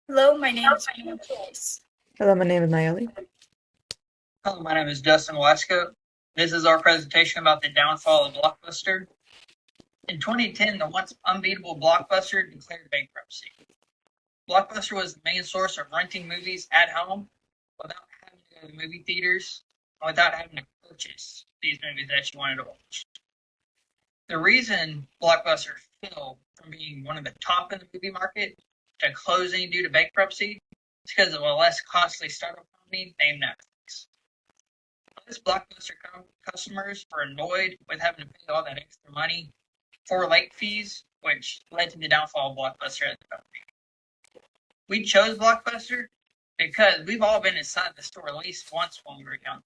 Hello, my name is Joyce. Hello, my name is Nayeli. Hello, my name is Justin Westcott. This is our presentation about the downfall of Blockbuster. In 2010, the once unbeatable Blockbuster declared bankruptcy. Blockbuster was the main source of renting movies at home without having to go to the movie theaters and without having to purchase these movies that you wanted to watch. The reason Blockbuster fell from being one of the top in the movie market to closing due to bankruptcy is because of a less costly startup company named Netflix. Most Blockbuster customers were annoyed with having to pay all that extra money for late fees, which led to the downfall of Blockbuster as a company. We chose Blockbuster because we've all been inside the store at least once when we were young.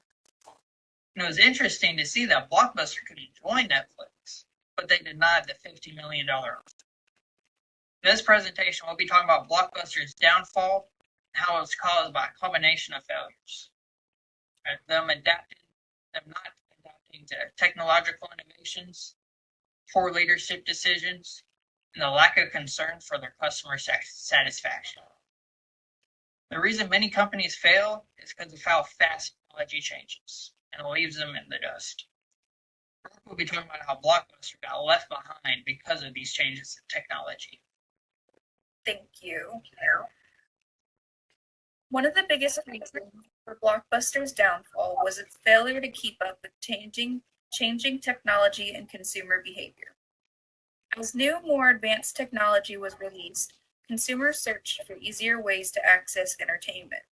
And it was interesting to see that Blockbuster could join Netflix, but they denied the $50 million offer. In this presentation, we'll be talking about Blockbuster's downfall and how it was caused by a combination of failures. Them not adapting to technological innovations, poor leadership decisions, and the lack of concern for their customer satisfaction. The reason many companies fail is because of how fast technology changes and leaves them in the dust. We'll be talking about how Blockbuster got left behind because of these changes in technology. Thank you. One of the biggest reasons for Blockbuster's downfall was its failure to keep up with changing technology and consumer behavior. As new, more advanced technology was released, consumers searched for easier ways to access entertainment.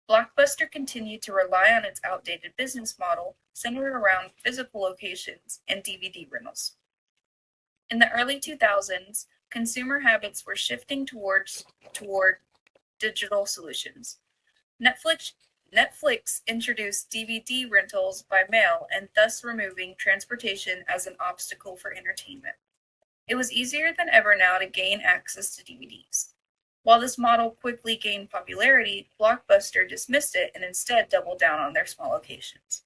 Blockbuster continued to rely on its outdated business model centered around physical locations and DVD rentals. In the early 2000s, consumer habits were shifting toward digital solutions. Netflix introduced DVD rentals by mail and thus removing transportation as an obstacle for entertainment. It was easier than ever now to gain access to DVDs. While this model quickly gained popularity, Blockbuster dismissed it and instead doubled down on their small locations.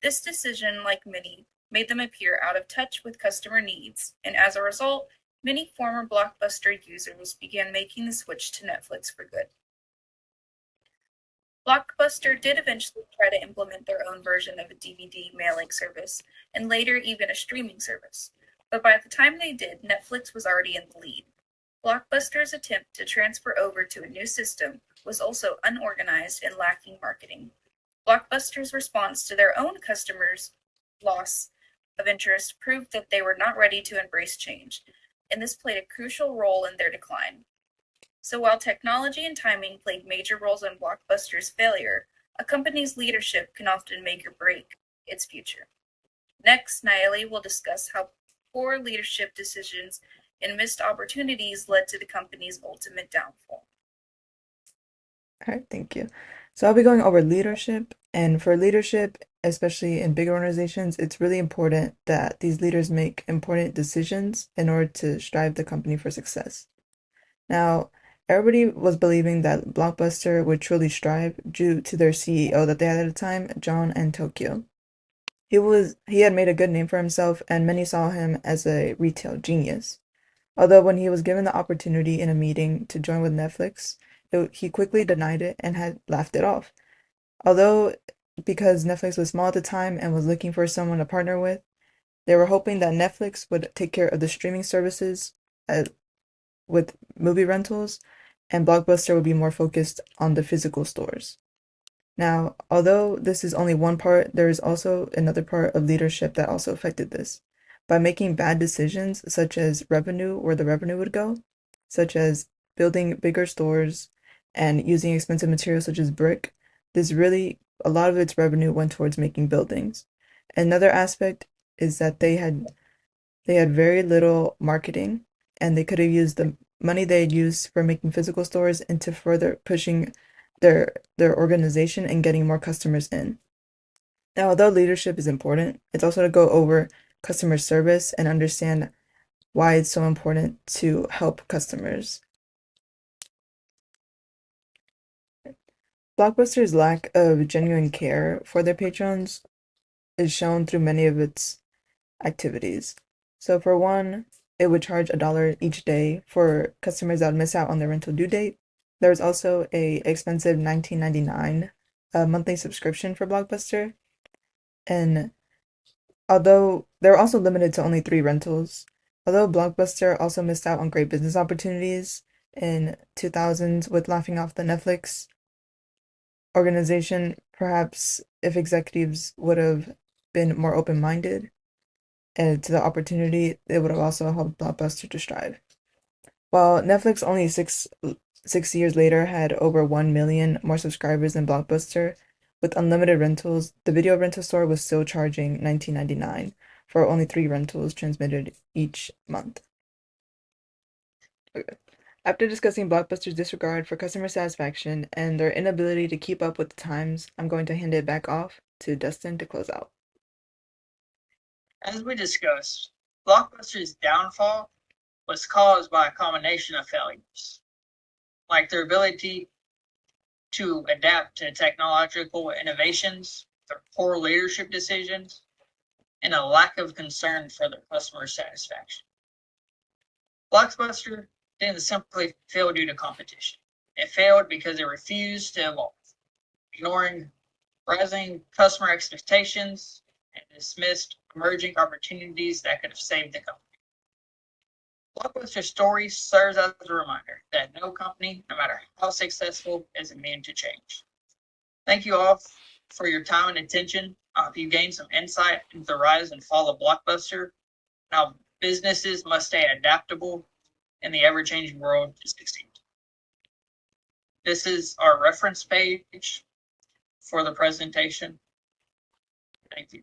This decision, like many, made them appear out of touch with customer needs, and as a result, many former Blockbuster users began making the switch to Netflix for good. Blockbuster did eventually try to implement their own version of a DVD mailing service, and later even a streaming service. But by the time they did, Netflix was already in the lead. Blockbuster's attempt to transfer over to a new system was also unorganized and lacking marketing. Blockbuster's response to their own customers' loss of interest proved that they were not ready to embrace change, and this played a crucial role in their decline. So while technology and timing played major roles in Blockbuster's failure, a company's leadership can often make or break its future. Next, Nayeli will discuss how poor leadership decisions and missed opportunities led to the company's ultimate downfall. All right, thank you. So I'll be going over leadership, and for leadership, especially in bigger organizations, it's really important that these leaders make important decisions in order to strive the company for success. Now, everybody was believing that Blockbuster would truly strive due to their CEO that they had at the time, John and Tokyo. He had made a good name for himself, and many saw him as a retail genius. Although when he was given the opportunity in a meeting to join with Netflix, he quickly denied it and had laughed it off. Although, because Netflix was small at the time and was looking for someone to partner with, they were hoping that Netflix would take care of the streaming services with movie rentals, and Blockbuster would be more focused on the physical stores. Now, although this is only one part, there is also another part of leadership that also affected this. By making bad decisions, such as revenue, where the revenue would go, such as building bigger stores and using expensive materials such as brick, a lot of its revenue went towards making buildings. Another aspect is that they had very little marketing, and they could have used the money they had used for making physical stores into further pushing their organization and getting more customers in. Now, although leadership is important, it's also to go over customer service and understand why it's so important to help customers. Blockbuster's lack of genuine care for their patrons is shown through many of its activities. So for one, it would charge $1 each day for customers that would miss out on their rental due date. There was also a expensive $19.99 monthly subscription for Blockbuster, and although they were also limited to only 3 rentals, although Blockbuster also missed out on great business opportunities in 2000s with laughing off the Netflix organization, perhaps if executives would have been more open-minded to the opportunity, it would have also helped Blockbuster to strive. While Netflix only six years later had over 1 million more subscribers than Blockbuster, with unlimited rentals, the video rental store was still charging $19.99 for only 3 rentals transmitted each month. Okay. After discussing Blockbuster's disregard for customer satisfaction and their inability to keep up with the times, I'm going to hand it back off to Dustin to close out. As we discussed, Blockbuster's downfall was caused by a combination of failures, like their ability to adapt to technological innovations, their poor leadership decisions, and a lack of concern for their customer satisfaction. Blockbuster didn't simply fail due to competition. It failed because it refused to evolve, ignoring rising customer expectations and dismissed emerging opportunities that could have saved the company. Blockbuster's story serves as a reminder that no company, no matter how successful, is immune to change. Thank you all for your time and attention. I hope you gained some insight into the rise and fall of Blockbuster and how businesses must stay adaptable in the ever-changing world to succeed. This is our reference page for the presentation. Thank you.